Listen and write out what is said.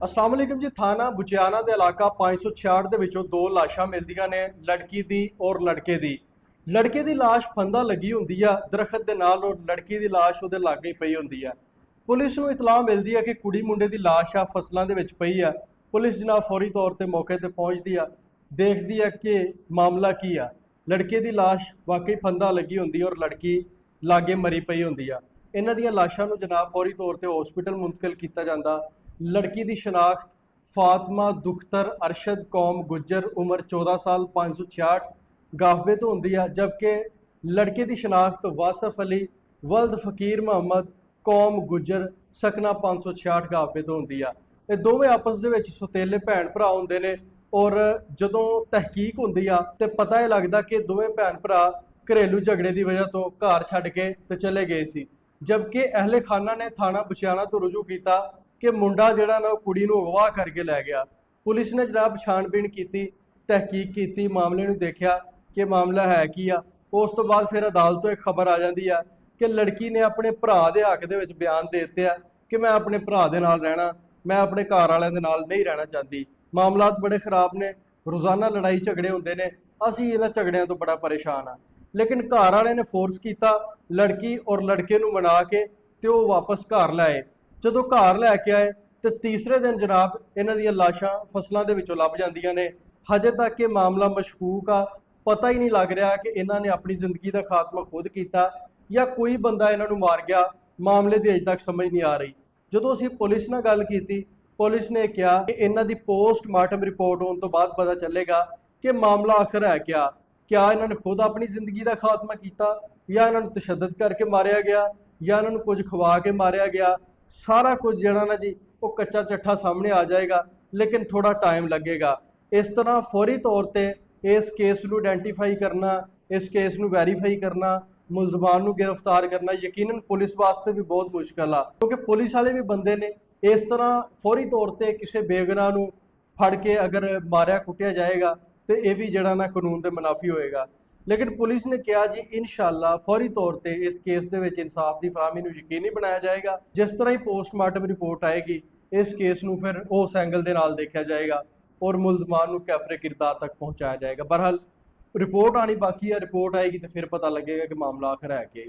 अस्सलाम वालेकुम जी। थाना बुचियाना ਦੇ ਇਲਾਕਾ 566 ਦੇ ਵਿੱਚੋਂ ਦੋ ਲਾਸ਼ਾਂ ਮਿਲਦੀਆਂ ਨੇ, ਲੜਕੀ ਦੀ ਔਰ ਲੜਕੇ ਦੀ। ਲੜਕੇ ਦੀ ਲਾਸ਼ ਫੰਦਾ ਲੱਗੀ ਹੁੰਦੀ ਆ ਦਰਖਤ ਦੇ ਨਾਲ, ਔਰ ਲੜਕੀ ਦੀ ਲਾਸ਼ ਉਹਦੇ ਲਾਗੇ ਹੀ ਪਈ ਹੁੰਦੀ ਆ। ਪੁਲਿਸ ਨੂੰ ਇਤਲਾਹ ਮਿਲਦੀ ਹੈ ਕਿ ਕੁੜੀ ਮੁੰਡੇ ਦੀ ਲਾਸ਼ ਆ ਫਸਲਾਂ ਦੇ ਵਿੱਚ ਪਈ ਆ। ਪੁਲਿਸ ਜਨਾਬ ਫੌਰੀ ਤੌਰ ਤੇ ਮੌਕੇ ਤੇ ਪਹੁੰਚਦੀ ਆ, ਦੇਖਦੀ ਆ ਕਿ ਮਾਮਲਾ ਕੀ ਆ। ਲੜਕੇ ਦੀ ਲਾਸ਼ ਵਾਕਈ ਫੰਦਾ ਲੱਗੀ ਹੁੰਦੀ ਔਰ ਲੜਕੀ ਲਾਗੇ ਮਰੀ ਪਈ ਹੁੰਦੀ ਆ। ਇਹਨਾਂ ਦੀਆਂ ਲਾਸ਼ਾਂ ਨੂੰ ਜਨਾਬ ਫੌਰੀ ਤੌਰ ਤੇ ਹਸਪੀਟਲ ਮੁੰਤਕਿਲ ਕੀਤਾ ਜਾਂਦਾ। लड़की की शनाख्त फातिमा दुख्तर अरशद कौम गुज्जर उम्र 14 साल 566 गाफबे तो होंगी है, जबकि लड़के की शनाख्त वासफ अली वल्द फकीर मोहम्मद कौम गुज्जर सकना 566 गाफबे तो होंगी है। ये दोवें आपस के सौतेले भैन भरा होंगे ने और जदों तहकीक होंगी आ तो पता ही लगता कि दोवें भैन भरा घरेलू झगड़े की वजह तो घर छड्ड के तो चले गए सी। जबकि अहले खाना ने थाना बुशियाना तो रुजू किया कि मुंडा जिहड़ा ना कुड़ी नूं अगवा करके लै गया। पुलिस ने जनाब छाणबीन की, तहकीक की, मामले नूं देखिया कि मामला है की आ। उस तो बाद फिर अदालत तो एक खबर आ जाती है कि लड़की ने अपने भरा दे हक दे विच बयान दे दित्ते कि मैं अपने भरा दे नाल रहना, मैं अपने घर वालियां दे नाल नहीं रहना चाहती। मामलात बड़े खराब ने, रोज़ाना लड़ाई झगड़े होंदे ने, असीं इन्हां झगड़ियां तो बड़ा परेशान हाँ। लेकिन घर वाले ने फोर्स किया लड़की और लड़के नूं मना के ते ओह वापस घर लाए। ਜਦੋਂ ਘਰ ਲੈ ਕੇ ਆਏ ਤੇ ਤੀਸਰੇ ਦਿਨ ਜਨਾਬ ਇਹਨਾਂ ਦੀਆਂ ਲਾਸ਼ਾਂ ਫਸਲਾਂ ਦੇ ਵਿੱਚੋਂ ਲੱਭ ਜਾਂਦੀਆਂ ਨੇ। ਹਜੇ ਤੱਕ ਇਹ ਮਾਮਲਾ ਮਸ਼ਕੂਕ ਆ, ਪਤਾ ਹੀ ਨਹੀਂ ਲੱਗ ਰਿਹਾ ਕਿ ਇਹਨਾਂ ਨੇ ਆਪਣੀ ਜ਼ਿੰਦਗੀ ਦਾ ਖਾਤਮਾ ਖੁਦ ਕੀਤਾ ਜਾਂ ਕੋਈ ਬੰਦਾ ਇਹਨਾਂ ਨੂੰ ਮਾਰ ਗਿਆ। ਮਾਮਲੇ ਦੀ ਅਜੇ ਤੱਕ ਸਮਝ ਨਹੀਂ ਆ ਰਹੀ। ਜਦੋਂ ਅਸੀਂ ਪੁਲਿਸ ਨਾਲ ਗੱਲ ਕੀਤੀ, ਪੁਲਿਸ ਨੇ ਕਿਹਾ ਕਿ ਇਹਨਾਂ ਦੀ ਪੋਸਟਮਾਰਟਮ ਰਿਪੋਰਟ ਹੋਣ ਤੋਂ ਬਾਅਦ ਪਤਾ ਚੱਲੇਗਾ ਕਿ ਮਾਮਲਾ ਆਖਰ ਹੈ ਕਿਆ ਇਹਨਾਂ ਨੇ ਖੁਦ ਆਪਣੀ ਜ਼ਿੰਦਗੀ ਦਾ ਖਾਤਮਾ ਕੀਤਾ ਜਾਂ ਇਹਨਾਂ ਨੂੰ ਤਸ਼ੱਦਦ ਕਰਕੇ ਮਾਰਿਆ ਗਿਆ ਜਾਂ ਇਹਨਾਂ ਨੂੰ ਕੁਝ ਖਵਾ ਕੇ ਮਾਰਿਆ ਗਿਆ। सारा कुछ ਜਿਹੜਾ ना जी वो कच्चा ਚੱਠਾ सामने आ जाएगा, लेकिन थोड़ा टाइम लगेगा। इस तरह फौरी तौर पर इस केस को आइडेंटिफाई करना, इस केस को वैरीफाई करना, मुलजमान को गिरफ्तार करना यकीनन पुलिस वास्ते भी बहुत मुश्किल है, क्योंकि पुलिस वाले भी बंदे ने। इस तरह फौरी तौर पर किसी बेगुनाह को फड़ के अगर मारिया कुटिया जाएगा तो यह भी जड़ा ना कानून के मुनाफी होएगा। लेकिन पुलिस ने कहा जी इंशाअल्लाह फौरी तौर पर इस केस के इंसाफ की फराहमी यकीनी बनाया जाएगा। जिस तरह ही पोस्टमार्टम रिपोर्ट आएगी इस केस को फिर उस एंगल के नाल देखा जाएगा और मुलजमान को कैफरे किरदार तक पहुँचाया जाएगा। बहरहाल रिपोर्ट आनी बाकी है, रिपोर्ट आएगी तो फिर पता लगेगा कि मामला आखिर है क्या।